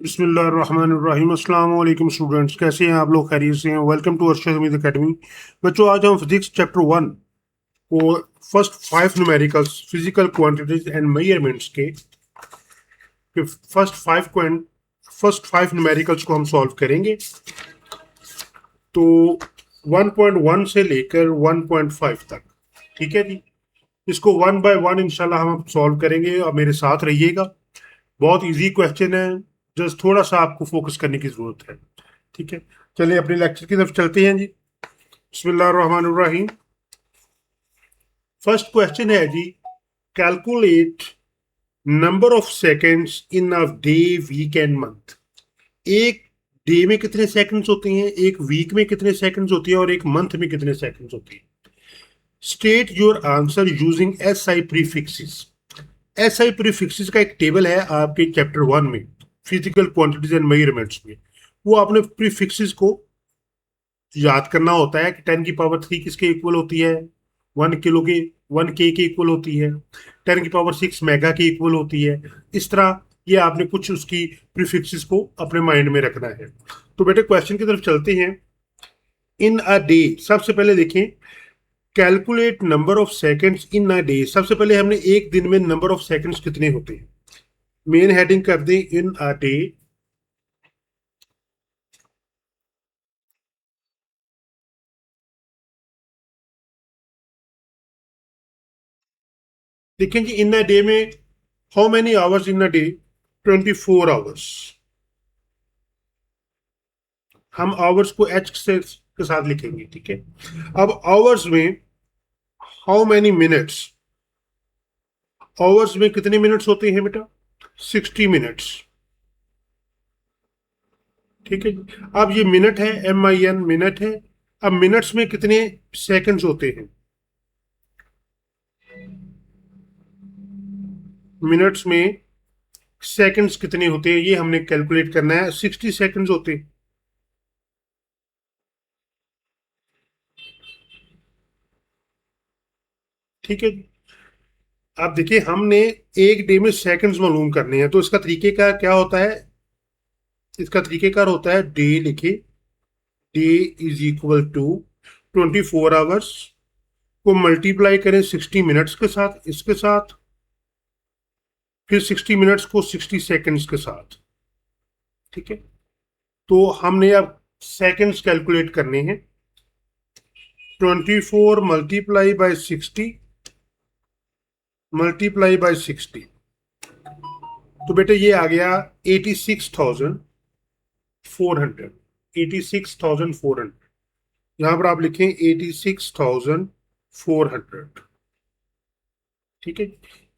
बिस्मिल्लाहिर्रहमानिर्रहीम। अस्सलाम वालेकुम स्टूडेंट्स, कैसे हैं आप लोग? खैरियत से हैं? Welcome to Arshad Hameed academy. बच्चों, आज हम फिजिक्स चैप्टर 1 को first 5 numericals physical quantities and measurements के फर्स्ट 5 न्यूमेरिकल्स को हम सॉल्व करेंगे। तो 1.1 से लेकर 1.5 तक, ठीक है जी। इसको 1 बाय 1 इंशाल्लाह हम सॉल्व करेंगे और मेरे साथ रहिएगा। बहुत इजी क्वेश्चन है, जस्ट थोड़ा सा आपको फोकस करने की जरूरत है, ठीक है। चलिए अपने लेक्चर की तरफ चलते हैं जी। बिस्मिल्लाहिर्रहमानिर्रहीम। फर्स्ट क्वेश्चन है जी, calculate number of seconds in a day, week and month. एक डे में कितने सेकंड्स होते हैं, एक वीक में कितने सेकंड्स होती है और एक मंथ में कितने सेकंड्स होती है। State your answer using S I prefixes. S I prefixes का एक टेबल है आपके चैप्टर 1 में, फिजिकल क्वांटिटीज एंड मेजरमेंट्स में। वो आपने प्रीफिक्सेस को याद करना होता है कि 10 की पावर 3 किसके इक्वल होती है, 1 के इक्वल होती है, 10 की पावर 6 मेगा के इक्वल होती है। इस तरह ये आपने कुछ उसकी प्रीफिक्सेस को अपने माइंड में रखना है। तो बेटे क्वेश्चन की तरफ चलते हैं। इन अ डे, सबसे पहले देखें, calculate number of seconds in a day. सबसे पहले हमने एक दिन में नंबर ऑफ सेकंड्स कितने होते हैं, मेन हेडिंग कर दें इन अ डे। देखें जी, इन अ डे में how many hours in a day, 24 hours. हम आवर्स को एच से के साथ लिखेंगे, ठीक है। अब आवर्स में हाउ मेनी मिनट्स, आवर्स में कितने मिनट्स होते हैं बेटा, 60 मिनट्स, ठीक है। अब ये मिनट है, MIN मिनट है। अब मिनट्स में कितने सेकंड्स होते हैं, मिनट्स में सेकंड्स कितने होते हैं ये हमने कैलकुलेट करना है। 60 सेकंड्स होते हैं, ठीक है। अब देखिए, हमने एक डे में सेकंड्स मालूम करने हैं, तो इसका तरीके का क्या होता है, इसका तरीकेकार होता है डे लिखे, day is equal to 24 hours को मल्टीप्लाई करें 60 मिनट्स के साथ, इसके साथ, फिर 60 मिनट्स को 60 सेकंड्स के साथ, ठीक है। तो हमने अब सेकंड्स कैलकुलेट करने हैं। 24 मल्टीप्लाई बाय 60 मल्टीप्लाई बाय 60, तो बेटे ये आ गया 86,400। 86,400, यहां पर आप लिखें 86,400, ठीक है।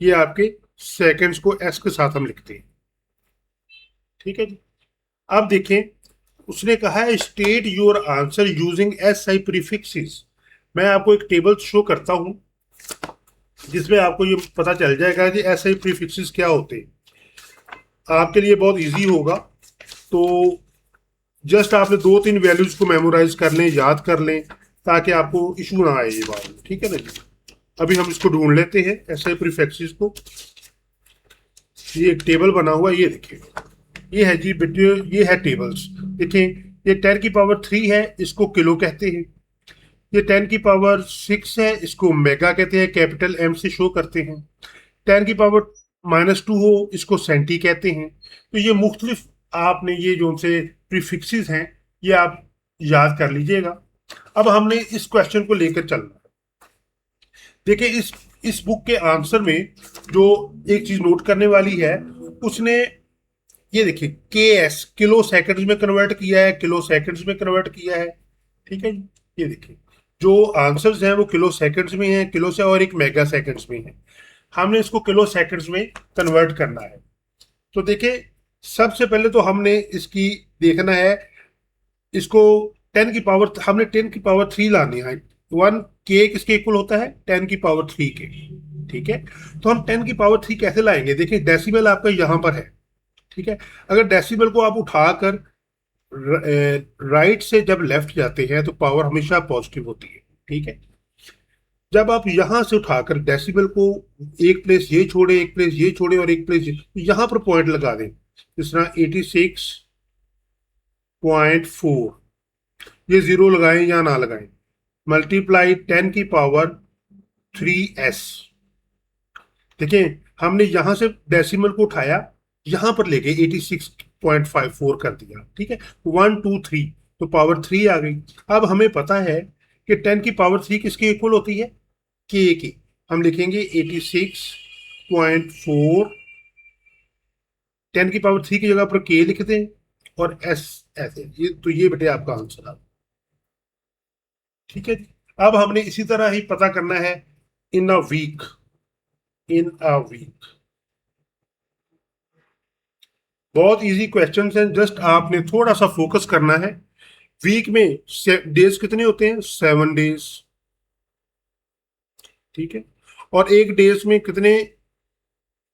ये आपके सेकंड्स को एस के साथ हम लिखते हैं, ठीक है। अब देखें, उसने कहा है state your answer using S I prefixes. मैं आपको एक टेबल शो करता हूं जिसमें आपको ये पता चल जाएगा कि एस आई प्रीफिक्सेस क्या होते हैं। आपके लिए बहुत इजी होगा, तो जस्ट आपने 2-3 वैल्यूज को मेमोराइज कर लें, याद कर लें, ताकि आपको इशू ना आए ये बात, ठीक है ना जी। अभी हम इसको ढूंढ लेते हैं एस आई प्रीफिक्सेस को। ये एक टेबल बना हुआ है, ये देखिए, ये है जी बेटे, ये है टेबल्स। देखिए, ये 10 की पावर 3 है, इसको किलो कहते हैं। ये 10 की पावर 6 है, इसको मेगा कहते हैं, कैपिटल M से शो करते हैं। 10 की पावर -2 हो, इसको सेंटी कहते हैं। तो ये मुख्तलिफ आपने ये जो उनसे प्रीफिक्सेस हैं, ये आप याद कर लीजिएगा। अब हमने इस क्वेश्चन को लेकर चलना है। देखिए, इस बुक के आंसर में जो एक चीज नोट करने वाली है, उसने ये देखिए KS किलो सेकंड्स में कन्वर्ट किया है, किलो सेकंड्स में कन्वर्ट किया है, ठीक है। ये देखिए, जो आंसर्स हैं वो किलो सेकंड्स में हैं, किलो से, और एक मेगा सेकंड्स में है। हमने इसको किलो सेकंड्स में कन्वर्ट करना है। तो देखिए, सबसे पहले तो हमने इसकी देखना है, इसको 10 की पावर, हमने 10 की पावर 3 लानी है। 1K किसके इक्वल होता है, 10 की पावर 3 के, ठीक है। तो हम 10 की पावर 3 कैसे लाएंगे, देखिए डेसिमल आपका यहां पर है, ठीक है। अगर डेसिमल को आप उठाकर राइट से जब लेफ्ट जाते हैं तो पावर हमेशा पॉजिटिव होती है, ठीक है। जब आप यहां से उठाकर डेसिमल को एक प्लेस ये छोड़े, एक प्लेस ये छोड़े और एक प्लेस यहां पर पॉइंट लगा दें, इस तरह 86.4, ये जीरो लगाएं या ना लगाएं, मल्टीप्लाई 10⁻³ देखिए हमने यहां से डेसिमल को उठाया, यहां पर लेके 86.54 कर दिया, ठीक है, 1 2 3, तो पावर 3 आ गई। अब हमें पता है कि 10⁻³ किसके इक्वल होती है, के की। हम लिखेंगे 86.4, 10⁻³ की जगह पर के लिख दें और एस ऐसे, ये तो ये बेटे आपका आंसर आ, ठीक है। अब हमने इसी तरह ही पता करना है in a week, in a week. बहुत इजी क्वेश्चंस हैं, जस्ट आपने थोड़ा सा फोकस करना है। वीक में डेज कितने होते हैं, 7 डेज, ठीक है। और एक डेज में कितने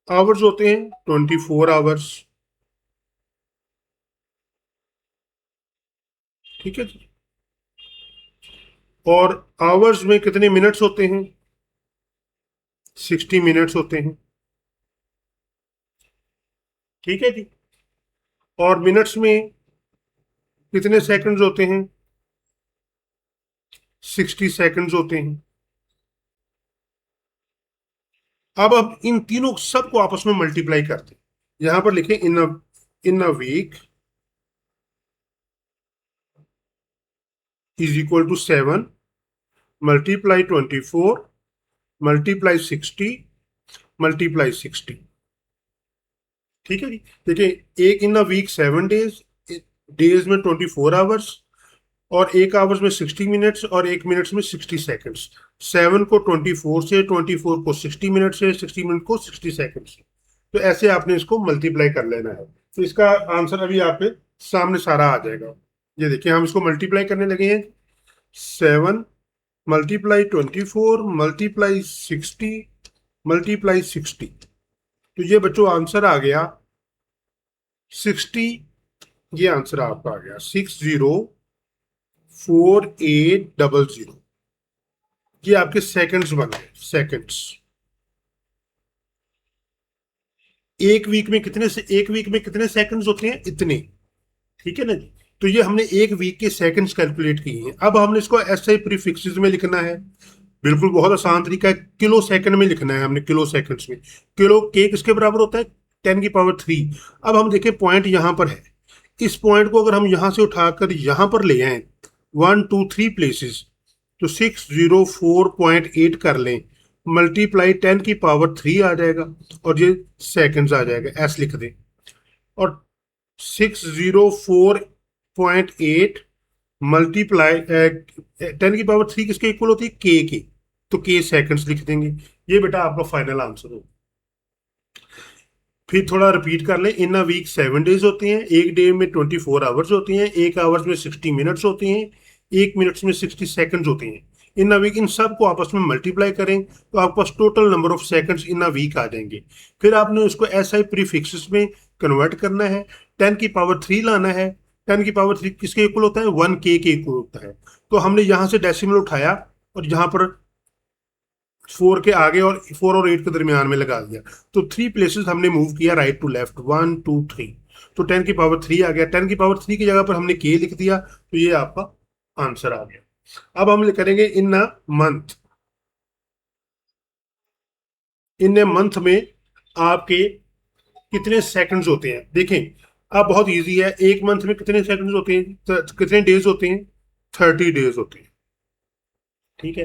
आवर्स होते हैं, 24 आवर्स, ठीक है। और आवर्स में कितने मिनट्स होते हैं, 60 मिनट्स होते हैं, ठीक है जी। और मिनट्स में कितने सेकंड्स होते हैं, 60 सेकंड्स होते हैं। अब हम इन तीनों सबको आपस में मल्टीप्लाई करते हैं। यहां पर लिखें in a week is equal to 7 multiply 24 multiply 60 multiply 60, ठीक है जी। देखिए एक in a week 7 days, days में 24 आवर्स, और एक आवर्स में 60 मिनट्स, और एक मिनट्स में 60 सेकंड्स। 7 को 24 से, 24 को 60 मिनट से, 60 मिनट को 60 सेकंड से, तो ऐसे आपने इसको मल्टीप्लाई कर लेना है। तो इसका आंसर अभी आपके सामने सारा आ जाएगा। ये देखिए हम इसको मल्टीप्लाई करने लगे हैं, 7 मल्टीप्लाई 24 मल्टीप्लाई 60 मल्टीप्लाई 60, तो ये बच्चों आंसर आ गया 60। ये आंसर आपका आ गया 604800। ये आपके सेकंड्स बन गए, सेकंड्स। एक वीक में कितने सेकंड्स होते हैं, इतने, ठीक है ना जी। तो ये हमने एक वीक के सेकंड्स कैलकुलेट किए हैं। अब हमने इसको ऐसे प्रीफिक्सेस में लिखना है, बिल्कुल बहुत आसान तरीका है, किलो सेकंड में लिखना है हमने, किलो सेकंड्स में। किलो के किसके बराबर होता है, 10⁻3। अब हम देखें पॉइंट यहां पर है, इस पॉइंट को अगर हम यहां से उठाकर यहां पर ले आए 1 2 3 प्लेसेस, तो 604.8 कर लें, मल्टीप्लाई 10⁻³ आ जाएगा, और ये सेकंड्स आ जाएगा, एस लिख दें। और 604.8 मल्टीप्लाई 10⁻³ किसके इक्वल होती है, के, तो के सेकंड्स लिख देंगे। ये बेटा आपका फाइनल आंसर हो। फिर थोड़ा रिपीट कर लें, इन अ वीक 7 डेज होते हैं, एक डे में 24 आवर्स होती हैं, एक आवर्स में 60 मिनट्स होती हैं, एक मिनट्स में 60 सेकंड्स होती हैं। इन अ वीक इन सब को आपस में मल्टीप्लाई करें तो आपके पास total number of seconds in a week आ जाएंगे। फिर आपने उसको ऐसा प्रीफिक्सेस में कन्वर्ट करना है, 10⁻³ लाना है। 10⁻³ किसके इक्वल होता है, 1 के इक्वल होता है। तो हमने यहाँ से डेसिमल उठाया और यहाँ पर 4 के आगे और 4 और 8 के दरमियान में लगा दिया, तो 3 प्लेसेस हमने मूव किया राइट टू लेफ्ट, 1 2 3, तो 10⁻³ आ गया। 10⁻³ की जगह पर हमने के लिख दिया, तो ये आपका आंसर आ गया। अब हम करेंगे इन a month. In a month में आपके कितने सेकंड्स होते हैं, देखें अब बहुत इजी है। एक मंथ में कितने सेकंड्स होते हैं, कितने डेज होते हैं, 30 डेज होते हैं, ठीक है।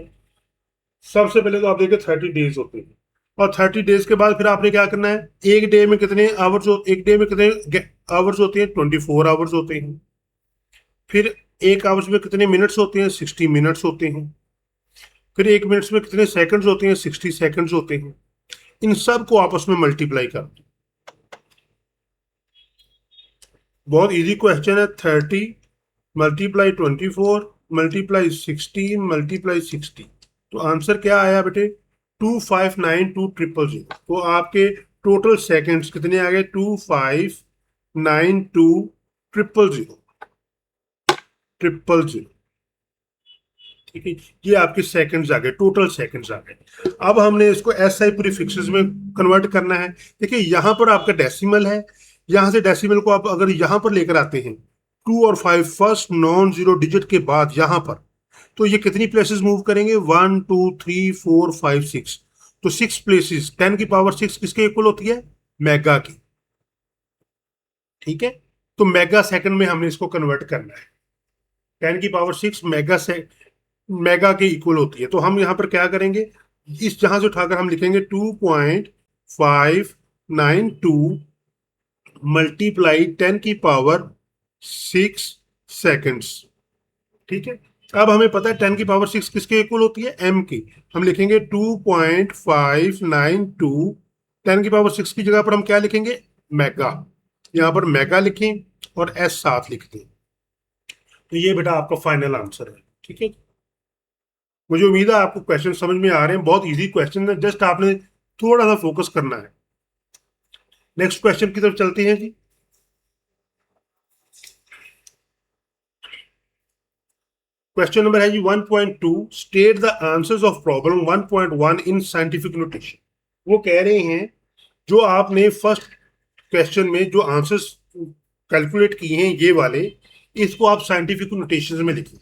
सबसे पहले तो आप देखिए 30 डेज होते हैं, और 30 डेज के बाद फिर आपने क्या करना है, एक डे में कितने आवर्स, एक डे में कितने आवर्स होते हैं, 24 आवर्स होते हैं। फिर एक आवर्स में कितने मिनट्स होते हैं, 60 मिनट्स होते हैं। फिर एक मिनट्स में कितने सेकंड्स होते हैं, 60 सेकंड्स होते हैं। इन सब को आपस में मल्टीप्लाई कर दो। बहुत इजी क्वेश्चन है। 30 मल्टीप्लाई 24 मल्टीप्लाई 60 मल्टीप्लाई 60, तो आंसर क्या आया बेटे, 2592000। तो आपके टोटल सेकंड्स कितने आ गए, 2592000, ठीक है। ये आपके सेकंड्स आ गए, टोटल सेकंड्स आ गए। अब हमने इसको एसआई प्रीफिक्सेस में कन्वर्ट करना है। देखिए यहां पर आपका डेसिमल है, यहां से डेसिमल को आप अगर यहां पर लेकर आते हैं 2 और 5 फर्स्ट नॉन जीरो डिजिट के बाद यहां पर, तो ये कितनी प्लेसेस मूव करेंगे? 1 2 3 4 5 6। तो 6 प्लेसेस 10 की पावर 6 किसके इक्वल होती है? मेगा की। ठीक है, तो मेगा सेकंड में हमने इसको कन्वर्ट करना है। 10 की पावर 6 मेगा के इक्वल होती है। तो हम यहाँ पर क्या करेंगे, इस जहां से उठाकर हम लिखेंगे 2.592 मल्टीप्लाई 10 की पावर 6 सेकेंड्स। ठीक है, अब हमें पता है 10 की पावर 6 किसके इक्वल होती है? एम की। हम लिखेंगे 2.592। 10 की पावर 6 की जगह पर हम क्या लिखेंगे? मेगा। यहाँ पर मेगा लिखें और एस साथ लिख दें। तो ये बेटा आपका फाइनल आंसर है। ठीक है, मुझे उम्मीद है आपको क्वेश्चन समझ में आ रहे हैं। बहुत इजी क्वेश्चन है, जस्ट आपने थोड़ा सा फोकस करना है। नेक्स्ट क्वेश्चन की तरफ चलते हैं जी। क्वेश्चन नंबर है जी 1.2, state the answers of problem 1.1 in scientific notation. वो कह रहे हैं जो आपने फर्स्ट क्वेश्चन में जो आंसर्स कैलकुलेट किए हैं ये वाले, इसको आप साइंटिफिक नोटेशन में लिखें।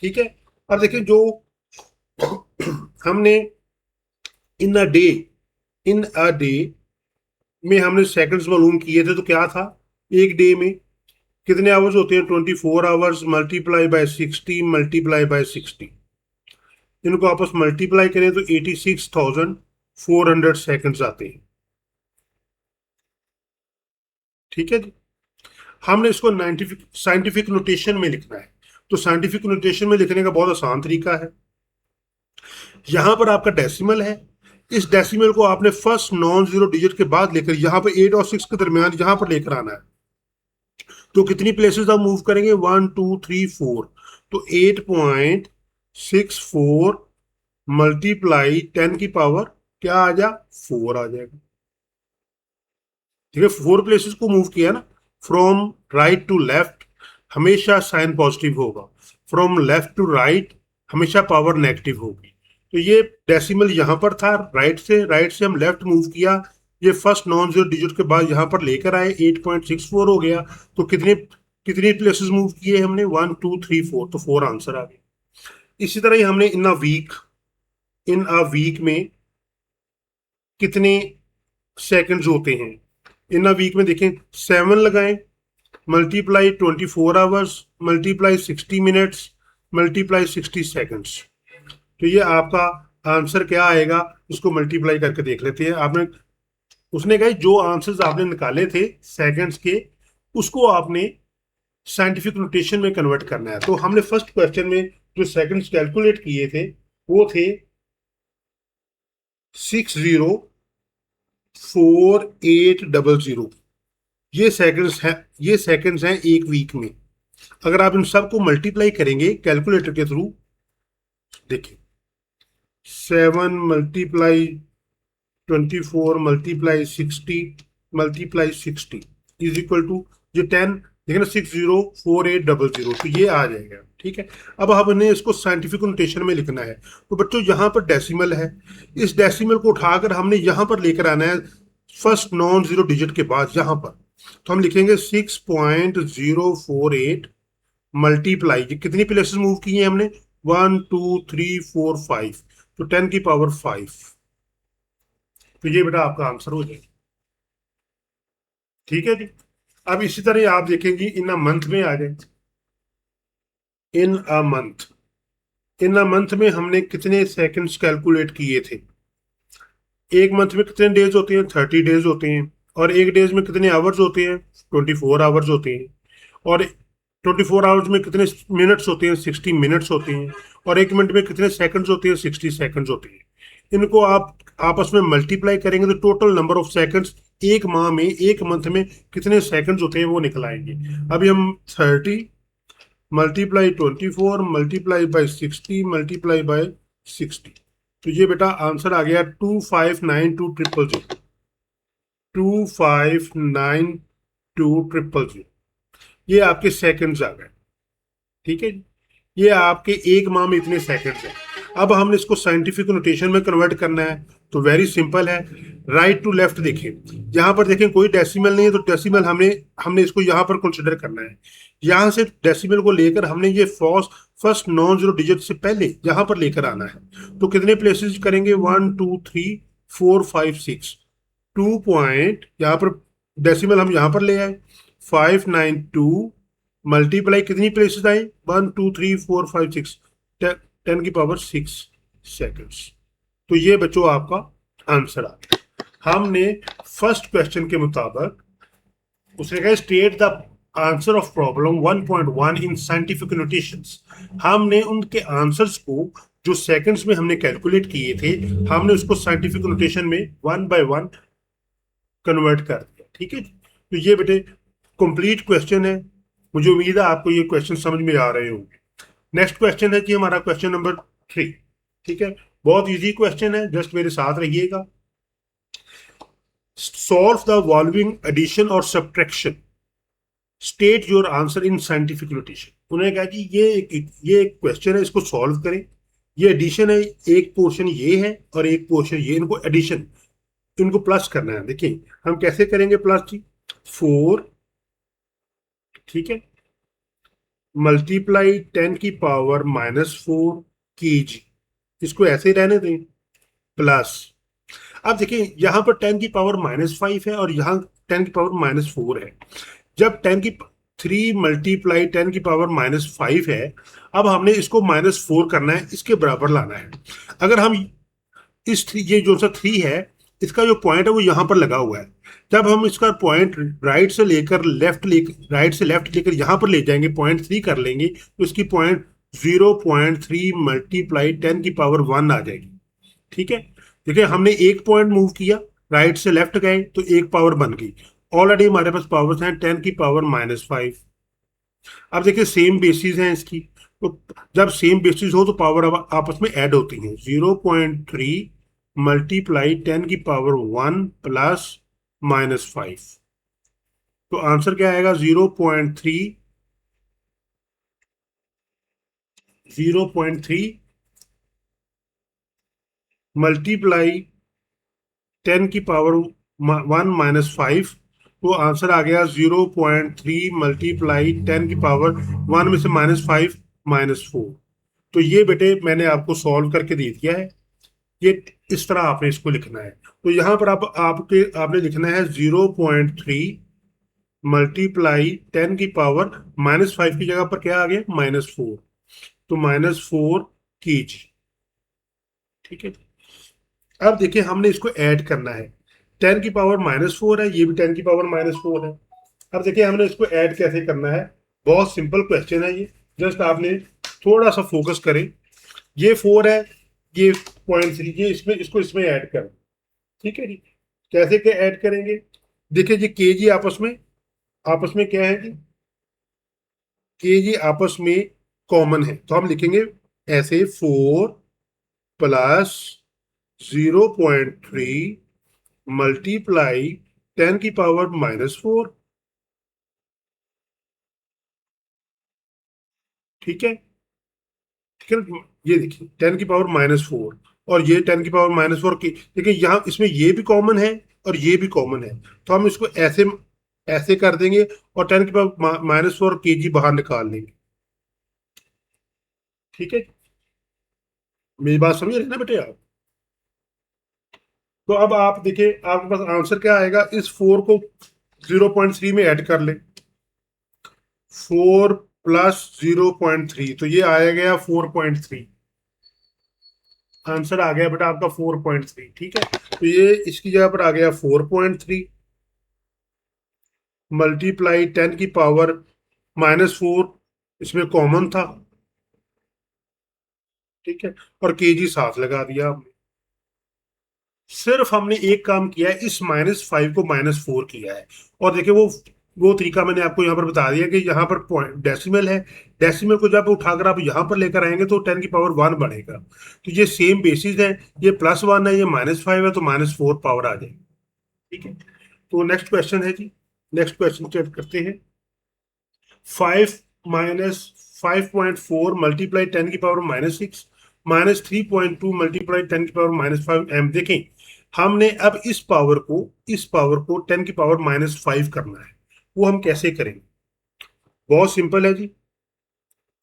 ठीक है, अब देखिए जो हमने इन a day, in a day में हमने सेकंड्स मालूम किए थे, तो क्या था? एक डे में कितने आवर्स होते हैं? 24 hours multiply by 60 multiply by 60। इनको आपस मल्टीप्लाई करें तो 86,400 सेकंड्स आते हैं। ठीक है जी, हमने इसको साइंटिफिक नोटेशन में लिखना है। तो साइंटिफिक नोटेशन में लिखने का बहुत आसान तरीका है। यहां पर आपका डेसिमल है, इस डेसिमल को आपने फर्स्ट नॉन जीरो डिजिट के बाद लेकर यहां पर 8 और 6 के दरमियान यहां पर लेकर आना है। तो कितनी प्लेसेस आप मूव करेंगे? 1 2 3 4। तो 8.64 मल्टीप्लाई 10 की पावर क्या आ जा? 4 आ जाएगा। ठीक है, 4 प्लेसेस को मूव किया ना। फ्रॉम राइट टू लेफ्ट हमेशा साइन पॉजिटिव होगा, फ्रॉम लेफ्ट टू राइट हमेशा पावर नेगेटिव होगी। तो ये डेसिमल यहां पर था, राइट से हम लेफ्ट मूव किया, ये फर्स्ट नॉन जीरो डिजिट के बाद यहां पर लेकर आए 8.64 हो गया। तो कितने कितनी प्लेसेस मूव किए हमने? 1 2 3 4। तो 4 आंसर आ गया। इसी तरह ही हमने इन अ वीक में कितने सेकंड्स होते हैं? इन अ वीक में देखें, 7 लगाएं multiply 24 hours multiply 60 minutes multiply 60 seconds. तो ये आपका आंसर क्या आएगा? इसको मल्टीप्लाई करके देख लेते हैं। आपने उसने कहा जो आंसर्स आपने निकाले थे सेकंड्स के, उसको आपने साइंटिफिक नोटेशन में कन्वर्ट करना है। तो हमने फर्स्ट क्वेश्चन में जो सेकंड्स कैलकुलेट किए थे वो थे 604800। ये सेकंड्स हैं एक वीक में। अगर आप इन सबको मल्टीप्लाई करेंगे कैलकुलेटर के थ्रू, देखिए 7 multiply 24 multiply 60 multiply 60 is equal to ये 10, देखिए ना 604800। तो ये आ जाएगा। ठीक है, अब हमने इसको साइंटिफिक नोटेशन में लिखना है। तो बच्चों यहाँ पर डेसिमल है, इस डेसिमल को उठाकर हमने यहाँ पर लेकर आना है फर्स्ट नॉन जीरो डिजिट के बाद यहाँ पर। तो हम लिखेंगे 6.048 मल्टीप्लाई, कितनी प्लेसेस मूव की हैं हमने? 1 2 3 4 5। तो 10 की पावर 5। तो ये बेटा आपका आंसर हो जाएगा। ठीक है जी, अब इसी तरह आप देखेंगे इन अ मंथ में आ जाए। इन a month, in a month में हमने कितने सेकंड्स कैलकुलेट किए थे? एक मंथ में कितने डेज होते हैं? 30 डेज होते हैं। और एक डेज में कितने आवर्स होते हैं? 24 आवर्स होते हैं। और 24 आवर्स में कितने मिनट्स होते हैं? 60 मिनट्स होते हैं। और एक मिनट में कितने सेकंड्स होते हैं? 60 सेकंड्स होते हैं। इनको आप आपस में मल्टीप्लाई करेंगे तो टोटल नंबर ऑफ सेकंड्स एक माह में, एक मंथ में कितने सेकंड्स होते हैं वो निकल आएंगे। अभी हम 30 multiply 24 multiply by 60 multiply by 60। तो ये बेटा आंसर आ गया 2592000। 2592000 ये आपके सेकंड्स आ गए। ठीक है, ये आपके एक माह में इतने सेकंड्स हैं। अब हमने इसको साइंटिफिक नोटेशन में कन्वर्ट करना है, तो वेरी सिंपल है, राइट टू लेफ्ट देखें, यहाँ पर देखें कोई डेसिमल नहीं है, तो डेसिमल हमने हमने इसको यहाँ पर कंसिडर करना है। यहाँ से डेसिमल को लेकर हमने ये फर्स्ट नॉन जीरो डिजिट से पहले यहाँ पर लेकर आना है। तो कितने प्लेसेस करेंगे, 1 2 3 4 5 6, 2 पॉइंट यहाँ पर डेसिमल हम यहाँ पर ले आए, 592 मल्टीप्लाई कितनी प्लेसेस आए, 1 2 3 4 5 6, 10 की पावर 6 सेकेंड्स। तो ये बच्चों आपका आंसर आ गया। हमने फर्स्ट क्वेश्चन के मुताबिक उसने कहा state the answer of problem 1.1 in scientific notations. हमने उनके आंसर्स को जो सेकंड्स में हमने कैलकुलेट किए थे, हमने उसको साइंटिफिक नोटेशन में 1 बाय 1 कन्वर्ट कर दिया। ठीक है, तो ये बेटे कंप्लीट क्वेश्चन है। मुझे उम्मीद है आपको ये क्वेश्चन समझ में आ रहे होंगे। नेक्स्ट क्वेश्चन है जी हमारा क्वेश्चन नंबर 3। ठीक है, बहुत इजी क्वेश्चन है, जस्ट मेरे साथ रहिएगा। सॉल्व द फॉलोइंग एडिशन और subtraction, state your answer in scientific notation. उन्होंने कहा जी ये एक क्वेश्चन है, इसको सॉल्व करें। ये एडिशन है, एक पोर्शन ये है और एक पोर्शन ये, इनको एडिशन, इनको प्लस करना है। देखिए हम कैसे करेंगे प्लस जी, 4, ठीक है, मल्टीप्लाई 10 की पावर -4 kg, इसको ऐसे रहने दें, प्लस। अब देखिए यहां पर 10 की पावर -5 है और यहां 10 की पावर -4 है। जब 10 की 3 मल्टीप्लाई 10 की पावर -5 है, अब हमने इसको -4 करना है, इसके बराबर लाना है। अगर हम ये जो सा 3 है, इसका जो पॉइंट है वो यहां पर लगा हुआ है। जब हम इसका पॉइंट राइट से लेकर लेफ्ट लेकर यहां पर ले जाएंगे, 0.3 कर लेंगे, तो इसकी पॉइंट 0.3 मल्टीप्लाई 10 की पावर 1 आ जाएगी। ठीक है, देखिए हमने एक पॉइंट मूव किया, राइट से लेफ्ट गए तो एक पावर बन गई। ऑलरेडी हमारे पास पावर्स हैं 10 की पावर -5। अब देखिए सेम बेसिस हैं इसकी, तो जब सेम बेसिस हो तो पावर अब आपस में ऐड होती हैं। 0.3 मल्टीप्लाई 10 की पावर 1 प्लस -5, तो आंसर क्या आएगा, 0.3 मल्टीप्लाई 10 की पावर 1 -5, तो आंसर आ गया 0.3 मल्टीप्लाई 10 की पावर 1 में से -5 -4। तो ये बेटे मैंने आपको सॉल्व करके दे दिया है। ये इस तरह आपने इसको लिखना है। तो यहाँ पर आपने लिखना है 0.3 मल्टीप्लाई 10 की पावर -5 की जगह पर क्या आ गया, -4, तो -4 kg। ठीक है, अब देखिए हमने इसको ऐड करना है, 10 की पावर -4 है, ये भी 10 की पावर -4 है। अब देखिए हमने इसको ऐड कैसे करना है, बहुत सिंपल क्वेश्चन है ये, जस्ट आपने थोड़ा सा फोकस करें। ये 4 है, ये 0.3, ये इसमें ऐड करें। ठीक है जी, कैसे क्या ऐड करेंगे, देखिए जी केजी आपस में क्या है जी, केजी आपस में कॉमन है, तो हम लिखेंगे ऐसे 4 प्लस 0.3 मल्टीप्लाई 10 की पावर -4। ठीक है, ठीक है, ये देखिए 10 की पावर -4 और ये 10 की पावर -4 की, देखिए यहाँ इसमें ये भी कॉमन है और ये भी कॉमन है, तो हम इसको ऐसे ऐसे कर देंगे और 10 की पावर -4 kg बाहर निकाल लेंगे। ठीक है, मेरी बात समझ रहे हैं ना बेटे आप। तो अब आप देखिए आपके पास आंसर क्या आएगा, इस 4 को 0.3 में ऐड कर ले, 4 प्लस 0.3, तो ये आया गया 4.3, आंसर आ गया बेटा आपका 4.3। ठीक है, तो ये इसकी जगह पर आ गया 4.3 मल्टीप्लाई 10 की पावर -4, इसमें कॉमन था। ठीक है, और केजी साथ लगा दिया हमने। सिर्फ हमने एक काम किया है, इस -5 को -4 किया है। और देखिए वो तरीका मैंने आपको यहाँ पर बता दिया कि यहाँ पर पॉइंट डेसिमल है, डेसिमल को जब उठाकर आप यहाँ पर लेकर आएंगे तो 10 की पावर 1 बढ़ेगा। तो ये सेम बेसिस है, ये +1 है, ये -5 है, तो -4 पावर आ जाएगी। ठीक है, तो नेक्स्ट क्वेश्चन है जी, नेक्स्ट क्वेश्चन चेक करते हैं। 5 -5.4 मल्टीप्लाई 10 की पावर -6, -3.2 मल्टीप्लाई 10⁻⁻5 देखें, हमने अब इस पावर को 10⁻⁻5 करना है। वो हम कैसे करेंगे? बहुत सिंपल है जी।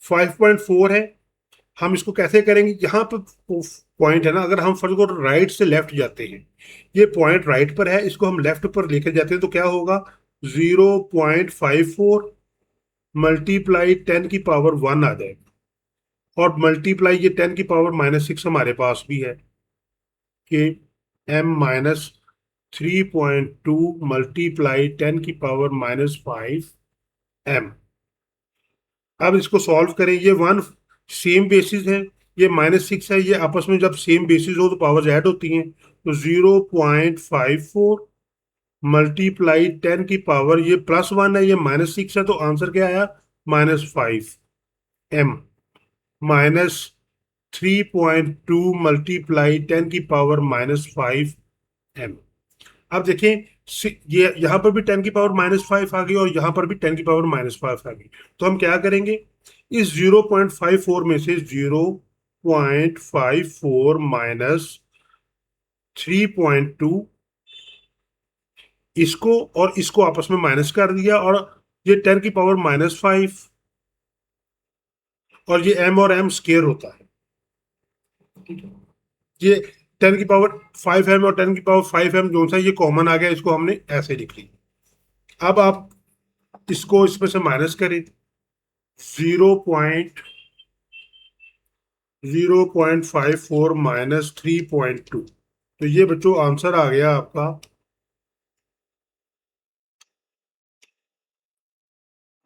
5.4 है, हम इसको कैसे करेंगे? यहाँ पर पॉइंट है ना, अगर हम फर्स्ट को राइट से लेफ्ट जाते हैं, ये पॉइंट राइट पर है, इसको हम लेफ्ट पर लेकर जाते हैं तो क्या होगा? 0.54 मल्टीप्लाई 10⁻1 आ जाएगा, और मल्टीप्लाई ये 10⁻⁻6 हमारे पास भी है कि m-3.2 मल्टीप्लाई 10⁻⁻5 m। अब इसको सॉल्व करें, ये वन सेम बेसिस है, ये -6 है, ये आपस में जब सेम बेसिस हो तो पावर्स ऐड होती हैं, तो 0.54 मल्टीप्लाई 10⁻, ये +1 है, ये -6 है, तो आंसर क्या आया? -5 m। -3.2 multiply 10⁻⁻5 m। अब देखें, ये यहाँ पर भी 10⁻⁻5 आ गई और यहाँ पर भी 10⁻⁻5 आ गई, तो हम क्या करेंगे? इस 0.54 में से 0.54 -3.2, इसको और इसको आपस में माइनस कर दिया, और ये 10⁻⁻5, और ये m और m स्केयर होता है, ये 10⁻5 m और 10⁻5 m जो सा ये कॉमन आ गया, इसको हमने ऐसे लिख लिया। अब आप इसको इसमें से माइनस करें, 0.54 -3.2, तो ये बच्चों आंसर आ गया आपका।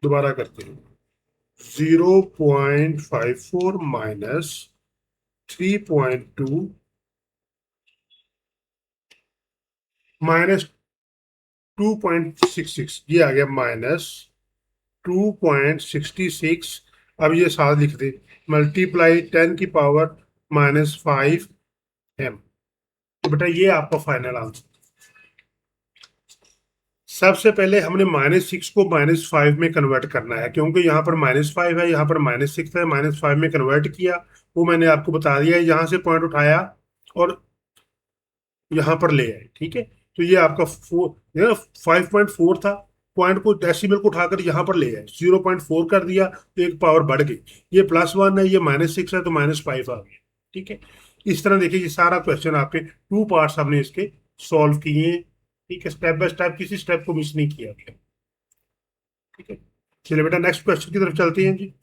दोबारा करते हैं, 0.54 -3.2 -2.66, ये आ गया -2.66। अब ये साथ लिख दे, मल्टीप्लाई 10⁻⁻5 m। तो बेटा ये आपका फाइनल आंसर। सबसे पहले हमने -6 को -5 में कन्वर्ट करना है, क्योंकि यहाँ पर -5 है, यहाँ पर -6 है, -5 में कन्वर्ट किया, वो मैंने आपको बता दिया है। यहाँ से पॉइंट उठाया और यहाँ पर ले आए, ठीक है। तो ये आपका 5.4 था, पॉइंट को डेसिमल को उठाकर यहाँ पर ले आए, 0.4 कर दिया तो एक पावर बढ़ गई, ये +1 है, ये -6 है, तो -5 आ गया, ठीक है। इस तरह देखिए, ये सारा क्वेश्चन आपके 2 पार्ट्स हमने इसके सॉल्व किए हैं, ठीक है, स्टेप बाय स्टेप, किसी स्टेप को मिस नहीं किया गया, ठीक है। चलिए बेटा नेक्स्ट क्वेश्चन की तरफ चलते हैं जी।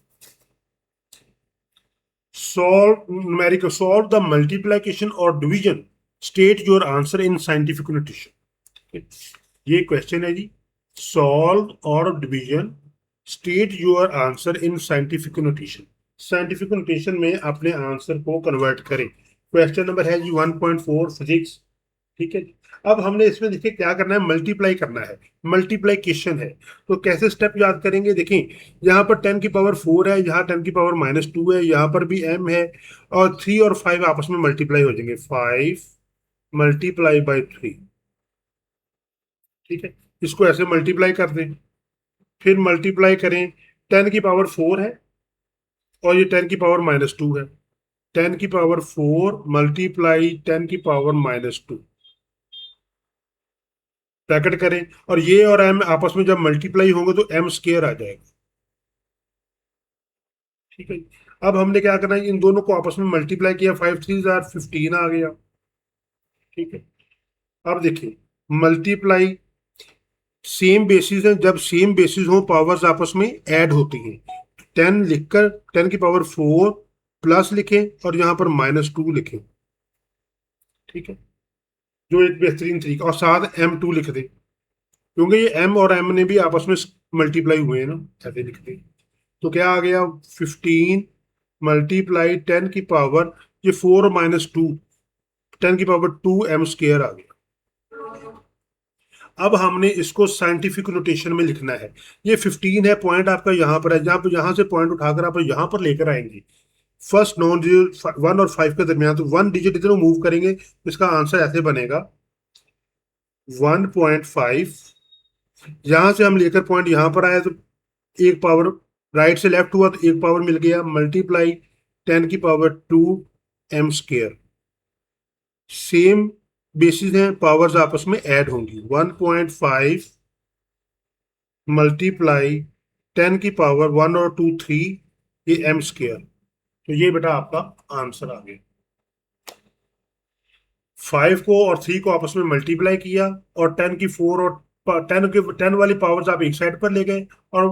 सॉल्व द मल्टीप्लिकेशन और division, state your answer in scientific notation. ये क्वेश्चन है जी, सॉल्व और division, state your answer in scientific notation. Scientific notation में अपने आंसर को कन्वर्ट करें। क्वेश्चन नंबर है जी 1.4 फिजिक्स, ठीक है। अब हमने इसमें देखिए क्या करना है, मल्टीप्लाई करना है, मल्टीप्लीकेशन है। तो कैसे स्टेप याद करेंगे? देखें, यहाँ पर 10⁻4 है, यहाँ 10⁻2 है, यहाँ पर भी m है, और 3 और 5 आपस में मल्टीप्लाई हो जाएंगे, 5 मल्टीप्लाई बाई 3, ठीक है। इसको ऐसे मल्टीप्लाई कर दें, फिर मल्टीप्लाई करें, 10⁻4 है और ये 10⁻2 है, 10⁻4 मल्टीप्लाई 10⁻2, ब्रैकेट करें, और ये और m आपस में जब मल्टीप्लाई होंगे तो m स्केयर आ जाएगा, ठीक है। अब हमने क्या करना है, इन दोनों को आपस में मल्टीप्लाई किया, 5 3 15 आ गया, ठीक है। अब देखिए, मल्टीप्लाई सेम बेसिस है, जब सेम बेसिस हो पावर्स आपस में ऐड होती हैं, 10 लिखकर 10⁻4 प्लस लिखें और यहाँ पर -2 लिखें, ठीक है, जो एक बेहतरीन तरीका, और साथ m2 लिख दें, क्योंकि ये m और m ने भी आपस में मल्टीप्लाई हुए हैं ना, ऐसे लिख दें। तो क्या आ गया, 15 मल्टीप्लाई 10 की पावर, ये 4 -2, 10⁻2 m स्केयर आ गया। अब हमने इसको साइंटिफिक नोटेशन में लिखना है। ये 15 है, पॉइंट आपका यहाँ पर है, जहाँ पर यहाँ से पॉइंट उठाकर आप यहाँ पर लेकर आएंगे, फर्स्ट नॉन डिजिट 1 और 5 के दरमियान, तो 1 डिजिट इधर मूव करेंगे, तो इसका आंसर ऐसे बनेगा 1.5। यहाँ से हम लेकर पॉइंट यहाँ पर आए तो एक पावर राइट से लेफ्ट हुआ तो एक पावर मिल गया, multiply 10⁻2 m square. Same basis हैं, पावर्स आपस में ऐड होंगी। 1.5 मल्टीप्लाई 10 की पावर 1 और 2 3, ये एम स्केयर। तो ये बेटा आपका आंसर आ गया। 5 को और 3 को आपस में मल्टीप्लाई किया, और 10 की 4 और 10 वाली पावर्स आप एक साइड पर ले गए, और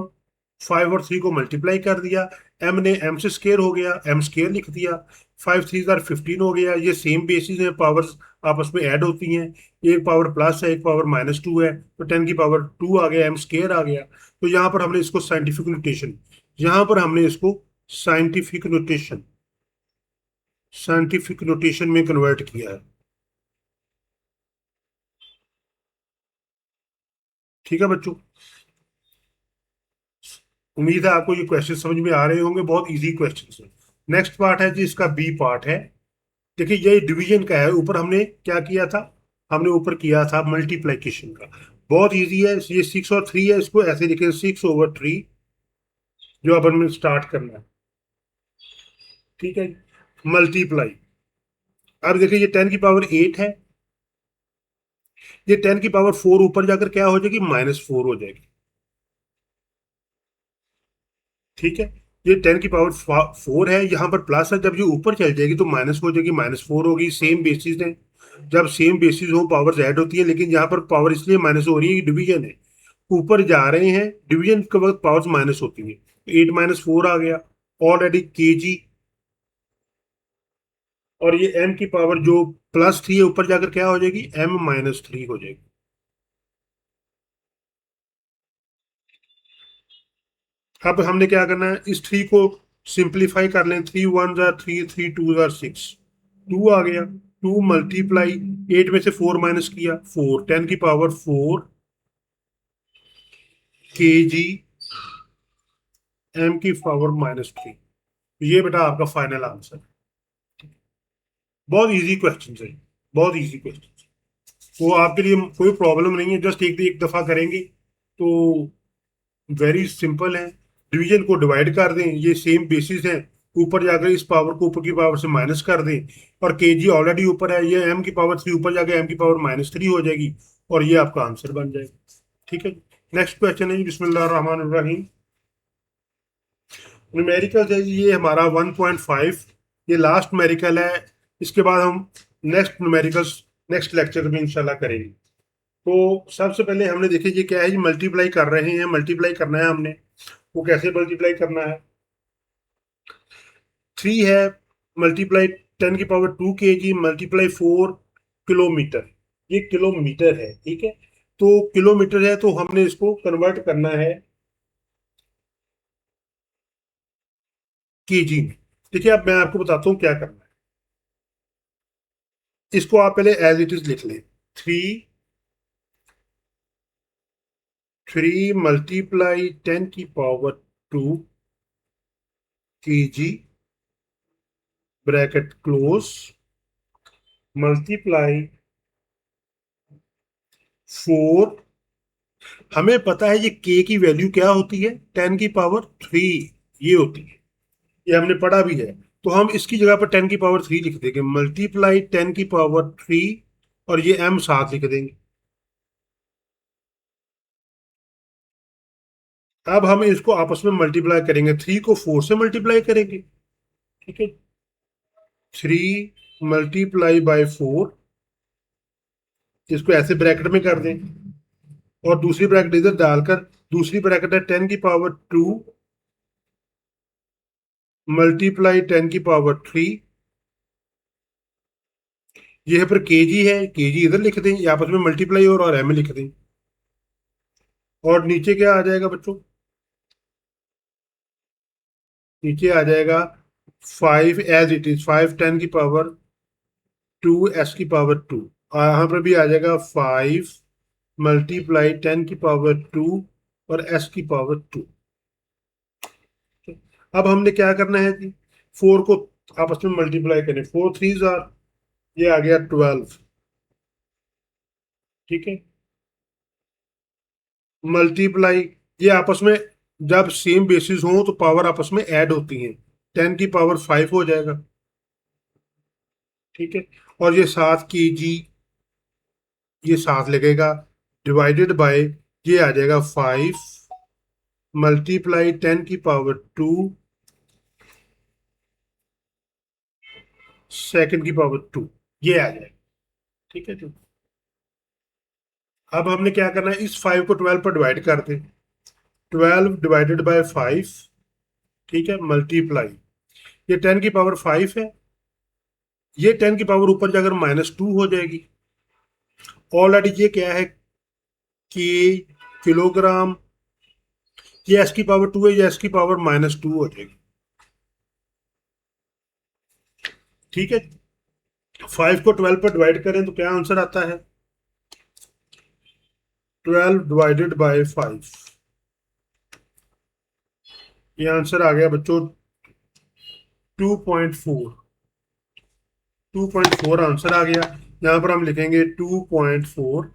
5 और 3 को मल्टीप्लाई कर दिया। एम ने एम से स्केयर हो गया, एम स्केयर लिख दिया। 5 3 15 हो गया। ये सेम बेसिस है, पावर्स आपस में ऐड होती हैं। एक पावर प्लस है, एक पावर -2 है, तो 10 की पावर 2 आ गया, एम स्केयर आ गया। तो यहाँ पर हमने इसको साइंटिफिक नोटेशन, यहाँ पर हमने इसको साइंटिफिक नोटेशन साइंटिफिक नोटेशन में कन्वर्ट किया है। ठीक है बच्चों, उम्मीद है आपको ये क्वेश्चन समझ में आ रहे होंगे, बहुत इजी क्वेश्चन है। नेक्स्ट पार्ट है जी, इसका बी पार्ट है। देखिए ये डिवीजन का है, ऊपर हमने क्या किया था, हमने ऊपर किया था मल्टीप्लीकेशन का। बहुत इजी है, ये 6 और 3 है, इसको ऐसे लिखें 6/3, जो अब हमें स्टार्ट करना है। ठीक है, मल्टीप्लाई। अब देखिए ये 10 की पावर 8 है, ये 10 की पावर 4 ऊपर जाकर क्या हो जाएगी, -4 हो जाएगी। ठीक है, ये 10 की पावर 4 है, यहाँ पर प्लस है, जब ये ऊपर चल जाएगी तो माइनस हो जाएगी, -4 होगी। सेम बेसिस है, जब सेम बेसिस हो पावर्स ऐड होती है, लेकिन यहाँ पर पावर इसलिए माइनस हो रही है, डिवीजन है, ऊपर जा रहे हैं, डिवीजन के वक्त पावर्स माइनस होती है। 8 - 4 आ गया ऑलरेडी केजी, और ये m की पावर जो +3 है, ऊपर जाकर क्या हो जाएगी, m-3 हो जाएगी। अब हमने क्या करना है, इस 3 को सिंप्लीफाई कर लें। 3 1 जार 3, 3 2 जार 6, 2 आ गया। 2 मल्टीप्लाई 8 में से 4 माइनस किया, 4, 10 की पावर 4 kg m की पावर -3। ये बेटा आपका फाइनल आंसर। बहुत इजी क्वेश्चन है, बहुत इजी क्वेश्चन। तो आपके लिए कोई प्रॉब्लम नहीं है, जस्ट एक एक दफा करेंगे तो वेरी सिंपल है। डिवीजन को डिवाइड कर दें, ये सेम बेसिस है, ऊपर जाकर इस पावर को ऊपर की पावर से माइनस कर दें, और केजी ऑलरेडी ऊपर है, ये m की पावर 3 ऊपर जाकर m की पावर-3 हो जाएगी, और ये आपका आंसर बन जाएगा। ठीक है, नेक्स्ट क्वेश्चन है जी, बिस्मिल्लाहिर्रहमानिर्रहीम। न्यूमेरिकल है जी, ये हमारा 1.5, ये लास्ट न्यूमेरिकल है। इसके बाद हम नेक्स्ट न्यूमेरिकल्स नेक्स्ट लेक्चर में इंशाल्लाह करेंगे। तो सबसे पहले हमने देखिए ये क्या है जी, मल्टीप्लाई कर रहे हैं, मल्टीप्लाई करना है हमने। वो कैसे मल्टीप्लाई करना है, 3 है, मल्टीप्लाई 10 की पावर 2 kg मल्टीप्लाई 4 किलोमीटर। ये किलोमीटर है, ठीक है। तो किलोमीटर है, तो हमने इसको कन्वर्ट करना है केजी में। देखिए अब मैं आपको बताता हूँ क्या करना है। इसको आप पहले एज इट इज लिख लें। 3 मल्टीप्लाई 10 की power 2 kg bracket close multiply 4। हमें पता है ये के की वैल्यू क्या होती है, 10 की पावर 3 ये होती है, ये हमने पढ़ा भी है। तो हम इसकी जगह पर 10 की पावर 3 लिख देंगे, मल्टीप्लाई 10 की पावर 3, और ये m साथ लिख देंगे। अब हम इसको आपस में मल्टीप्लाई करेंगे, 3 को 4 से मल्टीप्लाई करेंगे। ठीक है, 3 × 4, इसको ऐसे ब्रैकेट में कर दें, और दूसरी ब्रैकेट इधर डालकर, दूसरी ब्रैकेट है 10 की पावर 2 मल्टीप्लाई 10 की पावर 3। ये है पर केजी है, केजी इधर लिख दें, ये आपस में मल्टीप्लाई और एम लिख दें। और नीचे क्या आ जाएगा बच्चों, नीचे आ जाएगा 5 एज इट इज, 5 10 की पावर 2 s की पावर 2। यहाँ पर भी आ जाएगा 5 मल्टीप्लाई 10 की पावर 2 और s की पावर 2। अब हमने क्या करना है जी, 4 को आपस में मल्टीप्लाई करें, 4 3 जार, ये आ गया 12। ठीक है, मल्टीप्लाई, ये आपस में जब सेम बेसिस हो तो पावर आपस में ऐड होती हैं, 10 की पावर 5 हो जाएगा। ठीक है। और ये 7 kg ये 7 लगेगा, डिवाइडेड बाय ये आ जाएगा 5 मल्टीप्लाई 10⁻², (2) ये आ जाएगा। ठीक है जी। अब हमने क्या करना है, इस 5 को 12 पर डिवाइड कर दे, 12 डिवाइडेड बाय 5, ठीक है, मल्टीप्लाई ये 10⁻5 है, ये 10 की पावर ऊपर जाकर -2 हो जाएगी। ऑलरेडी ये क्या है कि किलोग्राम, ये s⁻² है, ये s⁻² हो जाएगी। ठीक है, 5 को 12 पर डिवाइड करें तो क्या आंसर आता है, 12 डिवाइडेड बाय 5, ये आंसर आ गया बच्चों 2.4। 2.4 आंसर आ गया। यहां पर हम लिखेंगे 2.4,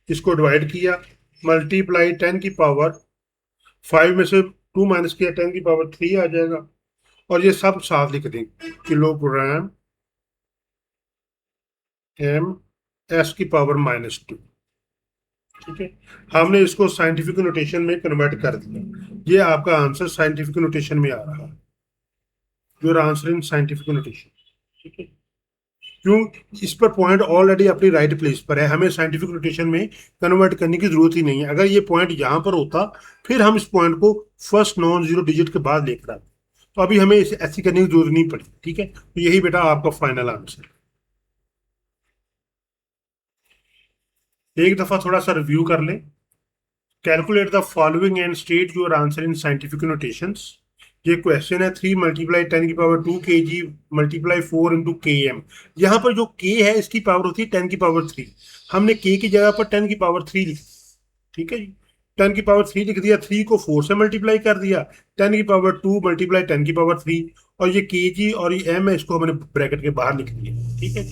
इसको डिवाइड किया, मल्टीप्लाई 10⁻5 में से 2 माइनस किया, 10⁻3 आ जाएगा। और ये सब साथ लिख देंगे, किलोग्राम एम s⁻²। ठीक है, हमने इसको साइंटिफिक नोटेशन में कन्वर्ट कर दिया, ये आपका आंसर साइंटिफिक नोटेशन में आ रहा है, your answer in scientific notation. ठीक है, क्यों, इस पर पॉइंट ऑलरेडी अपनी राइट प्लेस पर है, हमें साइंटिफिक नोटेशन में कन्वर्ट करने की जरूरत ही नहीं है। अगर ये पॉइंट यहाँ पर होता फिर हम इस पॉइंट को फर्स्ट नॉन जीरो डिजिट के बाद लेकर आते, तो अभी हमें इसे ऐसी करने की जरूरत नहीं पड़ी। ठीक है, तो यही बेटा आपका फाइनल आंसर। एक दफा थोड़ा सा रिव्यू कर लें। Calculate the following and state your answer in scientific notations. ये क्वेश्चन है 3 multiply 10⁻² kg multiply 4 into km। यहाँ पर जो k है इसकी पावर होती है 10⁻3, हमने k की जगह पर 10⁻3 लिख, ठीक है जी, 10⁻3 लिख दिया, 3 को 4 से मल्टीप्लाई कर दिया, 10⁻² मल्टीप्लाई 10⁻3, और ये kg और ये m है, इसको हमने ब्रैकेट के बाहर लिख दिया। ठीक है,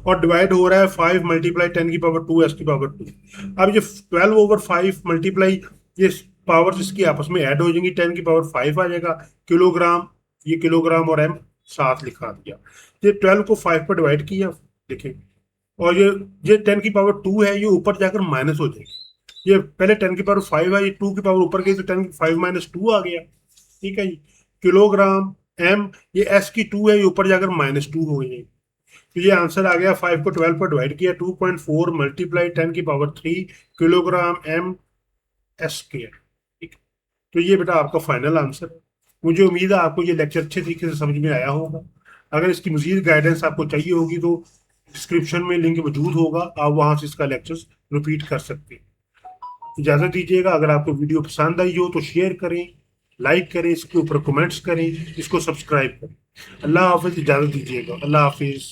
और डिवाइड हो रहा है 5 मल्टीप्लाई 10⁻² s⁻²। अब ये 12/5 मल्टीप्लाई ये पावर इसकी आपस में ऐड हो जाएंगी, 10⁻5 आ जाएगा, किलोग्राम, ये किलोग्राम और m साथ लिखा दिया। ये 12 को 5 पर डिवाइड किया, देखिए, और ये 10⁻2 है, ये ऊपर जाकर माइनस हो जाएगी। ये पहले 10⁻5 है, ये 2 की पावर ऊपर गई तो 10⁻5 - 2 आ गया। ठीक है जी, किलोग्राम m, ये s की 2 है, ये ऊपर जाकर -2 हो गई। तो ये आंसर आ गया, 5 को 12 पर डिवाइड किया, 2.4 मल्टीप्लाई 10⁻3 किलोग्राम m s²। ठीक, तो ये बेटा आपका फाइनल आंसर है। मुझे उम्मीद है आपको ये लेक्चर अच्छे तरीके से समझ में आया होगा। अगर इसकी मजीद गाइडेंस आपको चाहिए होगी तो डिस्क्रिप्शन में लिंक मौजूद होगा, आप वहां से इसका लेक्चर रिपीट कर सकते हैं। इजाज़त दीजिएगा। अगर आपको वीडियो पसंद आई हो तो शेयर करें, लाइक करें, इसके ऊपर कमेंट्स करें, इसको सब्सक्राइब करें। अल्लाह हाफिज़, इजाज़त दीजिएगा, अल्लाह हाफिज़।